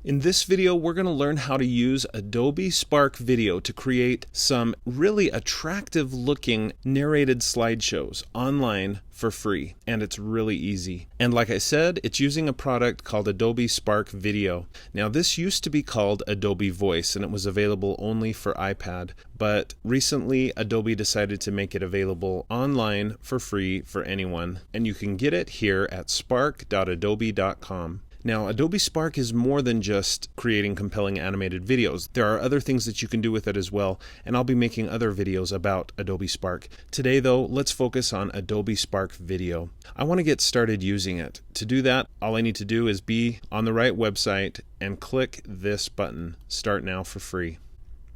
In this video, we're going to learn how to use Adobe Spark Video to create some really attractive looking narrated slideshows online for free. And it's really easy. And like I said, it's using a product called Adobe Spark Video. Now this used to be called Adobe Voice and it was available only for iPad. But recently Adobe decided to make it available online for free for anyone. And you can get it here at spark.adobe.com. Now, Adobe Spark is more than just creating compelling animated videos. There are other things that you can do with it as well, and I'll be making other videos about Adobe Spark. Today, though, let's focus on Adobe Spark Video. I want to get started using it. To do that, all I need to do is be on the right website and click this button, Start Now for free.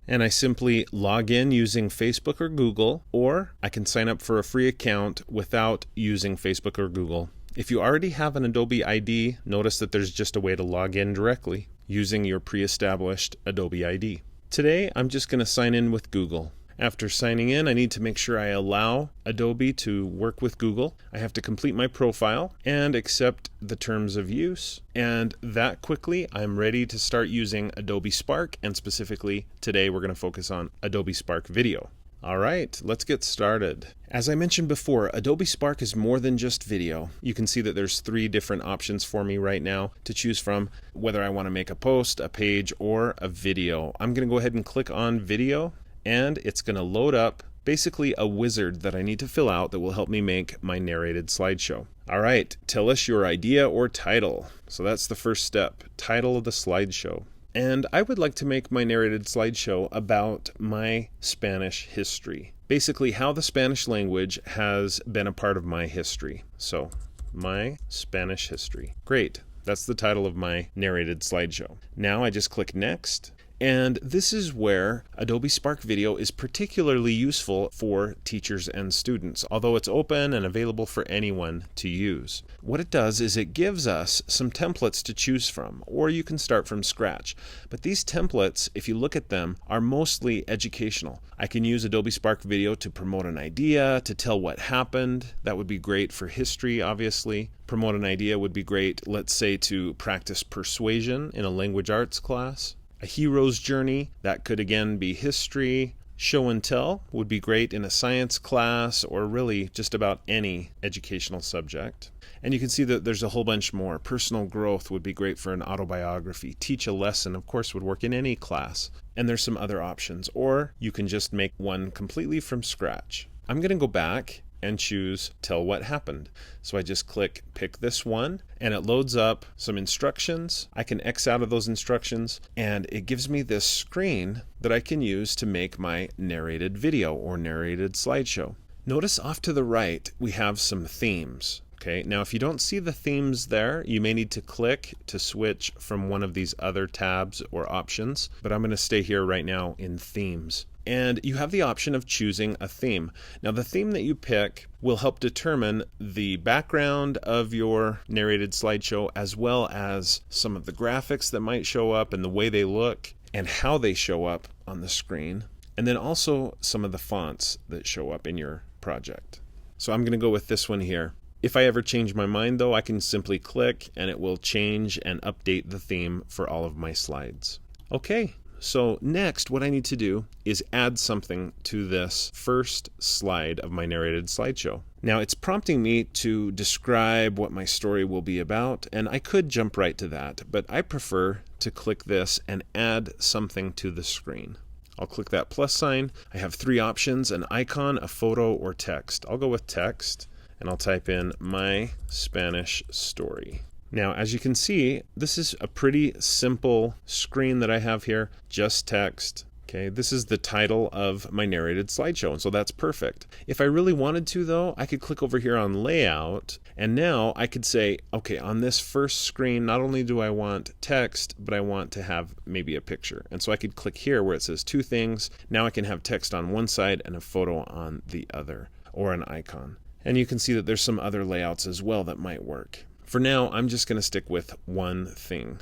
And I simply log in using Facebook or Google, or I can sign up for a free account without using Facebook or Google. If you already have an Adobe ID, notice that there's just a way to log in directly using your pre-established Adobe ID. Today, I'm just going to sign in with Google. After signing in, I need to make sure I allow Adobe to work with Google. I have to complete my profile and accept the terms of use. And that quickly, I'm ready to start using Adobe Spark. And specifically, today we're going to focus on Adobe Spark Video. All right, let's get started. As I mentioned before, Adobe Spark is more than just video. You can see that there's 3 different options for me right now to choose from, whether I want to make a post, a page, or a video. I'm going to go ahead and click on video, and it's going to load up basically a wizard that I need to fill out that will help me make my narrated slideshow. All right, tell us your idea or title. So that's the first step, title of the slideshow. And I would like to make my narrated slideshow about my Spanish history. Basically, how the Spanish language has been a part of my history. So, my Spanish history. Great. That's the title of my narrated slideshow. Now I just click Next. And this is where Adobe Spark Video is particularly useful for teachers and students, although it's open and available for anyone to use. What it does is it gives us some templates to choose from, or you can start from scratch. But these templates, if you look at them, are mostly educational. I can use Adobe Spark Video to promote an idea, to tell what happened. That would be great for history, obviously. Promote an idea would be great, let's say, to practice persuasion in a language arts class. A hero's journey, that could again be history. Show and tell would be great in a science class or really just about any educational subject. And you can see that there's a whole bunch more. Personal growth would be great for an autobiography. Teach a lesson, of course, would work in any class. And there's some other options. Or you can just make one completely from scratch. I'm going to go back and choose Tell What Happened. So I just click Pick This One, and it loads up some instructions. I can X out of those instructions, and it gives me this screen that I can use to make my narrated video or narrated slideshow. Notice off to the right, we have some themes. Okay, now if you don't see the themes there, you may need to click to switch from one of these other tabs or options, but I'm going to stay here right now in themes. And you have the option of choosing a theme. Now the theme that you pick will help determine the background of your narrated slideshow as well as some of the graphics that might show up and the way they look and how they show up on the screen. And then also some of the fonts that show up in your project. So I'm going to go with this one here. If I ever change my mind though, I can simply click and it will change and update the theme for all of my slides. Okay. So next, what I need to do is add something to this first slide of my narrated slideshow. Now it's prompting me to describe what my story will be about, and I could jump right to that, but I prefer to click this and add something to the screen. I'll click that plus sign. I have 3 options, an icon, a photo, or text. I'll go with text, and I'll type in my Spanish story. Now, as you can see, this is a pretty simple screen that I have here, just text. Okay, this is the title of my narrated slideshow, and so that's perfect. If I really wanted to, though, I could click over here on Layout, and now I could say, okay, on this first screen, not only do I want text, but I want to have maybe a picture. And so I could click here where it says 2 things. Now I can have text on one side and a photo on the other, or an icon. And you can see that there's some other layouts as well that might work. For now, I'm just going to stick with one thing.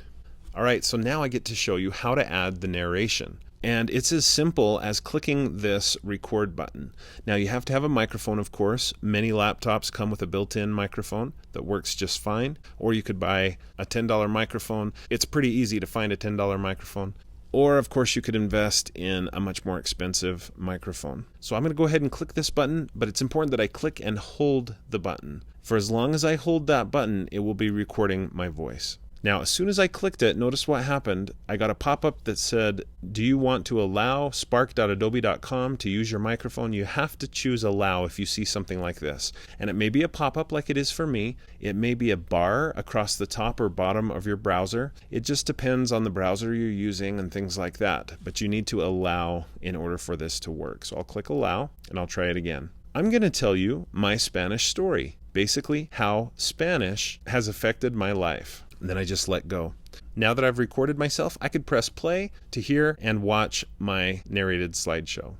All right, so now I get to show you how to add the narration. And it's as simple as clicking this record button. Now you have to have a microphone, of course. Many laptops come with a built-in microphone that works just fine. Or you could buy a $10 microphone. It's pretty easy to find a $10 microphone. Or, of course, you could invest in a much more expensive microphone. So I'm going to go ahead and click this button, but it's important that I click and hold the button. For as long as I hold that button, it will be recording my voice. Now, as soon as I clicked it, notice what happened. I got a pop-up that said, do you want to allow spark.adobe.com to use your microphone? You have to choose allow if you see something like this. And it may be a pop-up like it is for me. It may be a bar across the top or bottom of your browser. It just depends on the browser you're using and things like that. But you need to allow in order for this to work. So I'll click allow and I'll try it again. I'm going to tell you my Spanish story. Basically, how Spanish has affected my life. And then I just let go. Now that I've recorded myself, I could press play to hear and watch my narrated slideshow.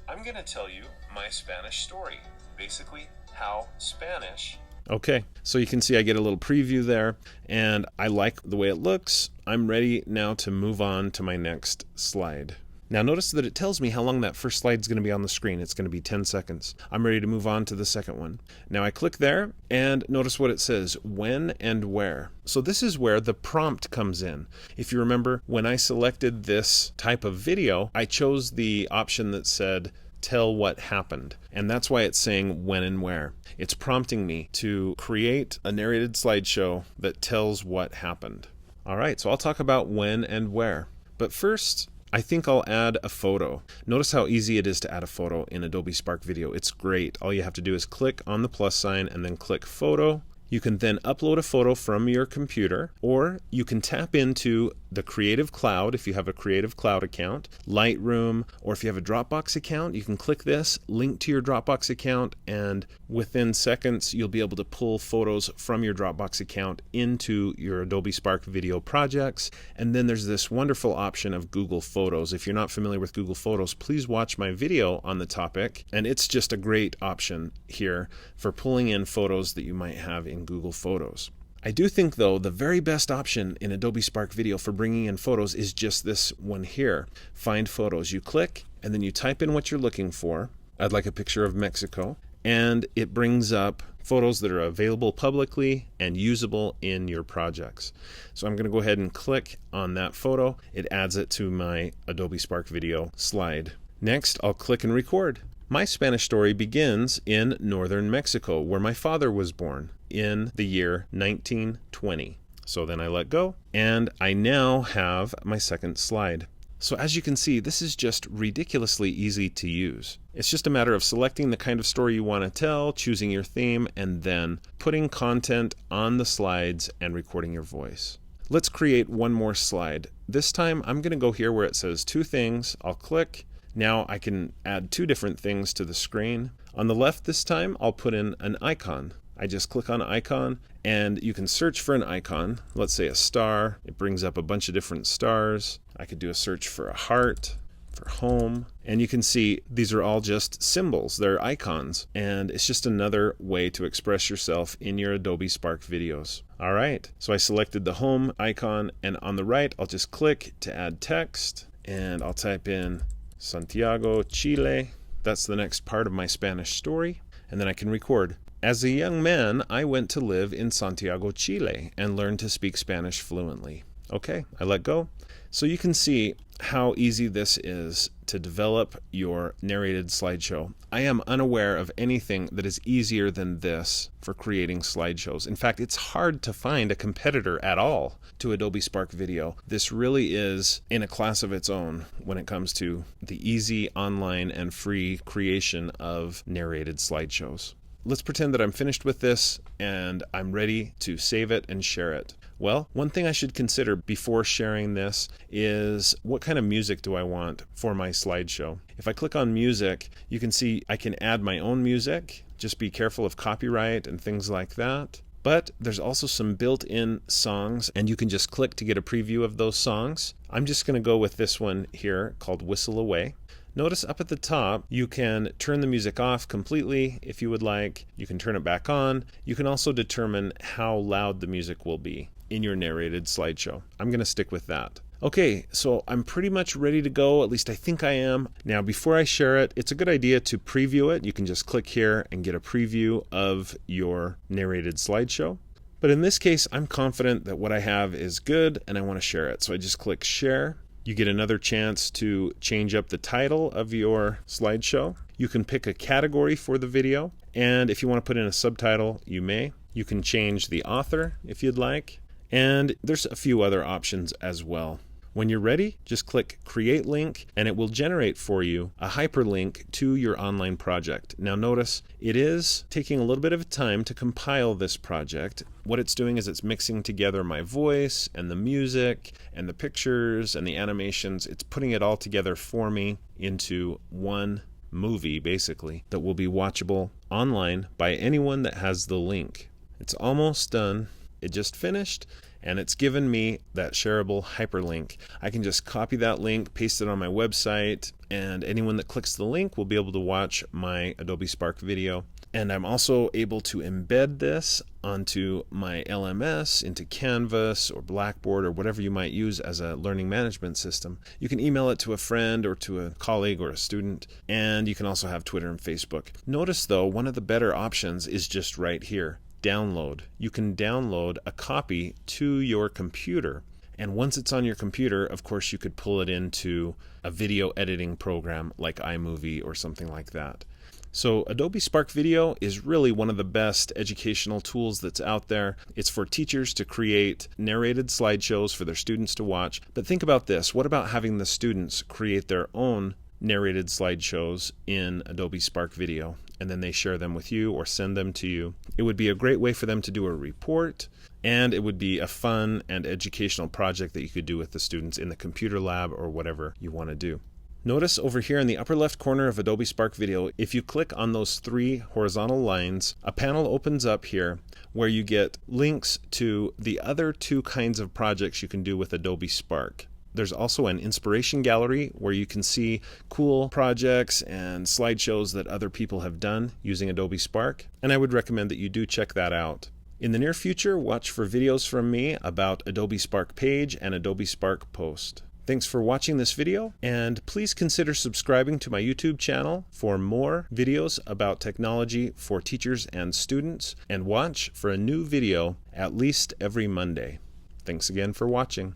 I'm going to tell you my Spanish story. Basically, how Spanish. Okay, so you can see I get a little preview there, and I like the way it looks. I'm ready now to move on to my next slide. Now notice that it tells me how long that first slide is going to be on the screen. It's going to be 10 seconds. I'm ready to move on to the second one. Now I click there and notice what it says, when and where. So this is where the prompt comes in. If you remember, when I selected this type of video, I chose the option that said tell what happened. And that's why it's saying when and where. It's prompting me to create a narrated slideshow that tells what happened. All right, so I'll talk about when and where. But first, I think I'll add a photo. Notice how easy it is to add a photo in Adobe Spark Video. It's great. All you have to do is click on the plus sign and then click photo. You can then upload a photo from your computer, or you can tap into the Creative Cloud if you have a Creative Cloud account, Lightroom, or if you have a Dropbox account, you can click this, link to your Dropbox account, and within seconds you'll be able to pull photos from your Dropbox account into your Adobe Spark Video projects. And then there's this wonderful option of Google Photos. If you're not familiar with Google Photos, please watch my video on the topic, and it's just a great option here for pulling in photos that you might have in Google Photos. I do think, though, the very best option in Adobe Spark Video for bringing in photos is just this one here. Find photos. You click, and then you type in what you're looking for. I'd like a picture of Mexico. And it brings up photos that are available publicly and usable in your projects. So I'm going to go ahead and click on that photo. It adds it to my Adobe Spark Video slide. Next, I'll click and record. My Spanish story begins in northern Mexico, where my father was born in the year 1920. So then I let go, and I now have my second slide. So as you can see, this is just ridiculously easy to use. It's just a matter of selecting the kind of story you want to tell, choosing your theme, and then putting content on the slides and recording your voice. Let's create one more slide. This time I'm going to go here where it says two things. I'll click. Now I can add two different things to the screen. On the left this time, I'll put in an icon. I just click on icon, and you can search for an icon. Let's say a star. It brings up a bunch of different stars. I could do a search for a heart, for home. And you can see these are all just symbols. They're icons. And it's just another way to express yourself in your Adobe Spark videos. All right, so I selected the home icon, and on the right, I'll just click to add text, and I'll type in Santiago, Chile. That's the next part of my Spanish story. And then I can record. As a young man, I went to live in Santiago, Chile, and learned to speak Spanish fluently. Okay, I let go. So you can see how easy this is to develop your narrated slideshow. I am unaware of anything that is easier than this for creating slideshows. In fact, it's hard to find a competitor at all to Adobe Spark Video. This really is in a class of its own when it comes to the easy online and free creation of narrated slideshows. Let's pretend that I'm finished with this and I'm ready to save it and share it. Well, one thing I should consider before sharing this is what kind of music do I want for my slideshow. If I click on music, you can see I can add my own music. Just be careful of copyright and things like that. But there's also some built-in songs, and you can just click to get a preview of those songs. I'm just going to go with this one here called Whistle Away. Notice up at the top, you can turn the music off completely if you would like. You can turn it back on. You can also determine how loud the music will be in your narrated slideshow. I'm going to stick with that. Okay, so I'm pretty much ready to go, at least I think I am. Now, before I share it, it's a good idea to preview it. You can just click here and get a preview of your narrated slideshow. But in this case, I'm confident that what I have is good and I want to share it. So I just click share. You get another chance to change up the title of your slideshow. You can pick a category for the video, and if you want to put in a subtitle, you may. You can change the author if you'd like, and there's a few other options as well. When you're ready, just click Create Link, and it will generate for you a hyperlink to your online project. Now notice, it is taking a little bit of time to compile this project. What it's doing is it's mixing together my voice and the music and the pictures and the animations. It's putting it all together for me into one movie, basically, that will be watchable online by anyone that has the link. It's almost done. It just finished. And it's given me that shareable hyperlink. I can just copy that link, paste it on my website, and anyone that clicks the link will be able to watch my Adobe Spark video. And I'm also able to embed this onto my LMS, into Canvas or Blackboard or whatever you might use as a learning management system. You can email it to a friend or to a colleague or a student, and you can also have Twitter and Facebook. Notice though, one of the better options is just right here. Download. You can download a copy to your computer, and once it's on your computer, of course, you could pull it into a video editing program like iMovie or something like that. So Adobe Spark Video is really one of the best educational tools that's out there. It's for teachers to create narrated slideshows for their students to watch. But think about this. What about having the students create their own narrated slideshows in Adobe Spark Video, and then they share them with you or send them to you? It would be a great way for them to do a report, and it would be a fun and educational project that you could do with the students in the computer lab or whatever you want to do. Notice over here in the upper left corner of Adobe Spark Video, if you click on those three horizontal lines, a panel opens up here where you get links to the other two kinds of projects you can do with Adobe Spark. There's also an inspiration gallery where you can see cool projects and slideshows that other people have done using Adobe Spark, and I would recommend that you do check that out. In the near future, watch for videos from me about Adobe Spark Page and Adobe Spark Post. Thanks for watching this video, and please consider subscribing to my YouTube channel for more videos about technology for teachers and students, and watch for a new video at least every Monday. Thanks again for watching.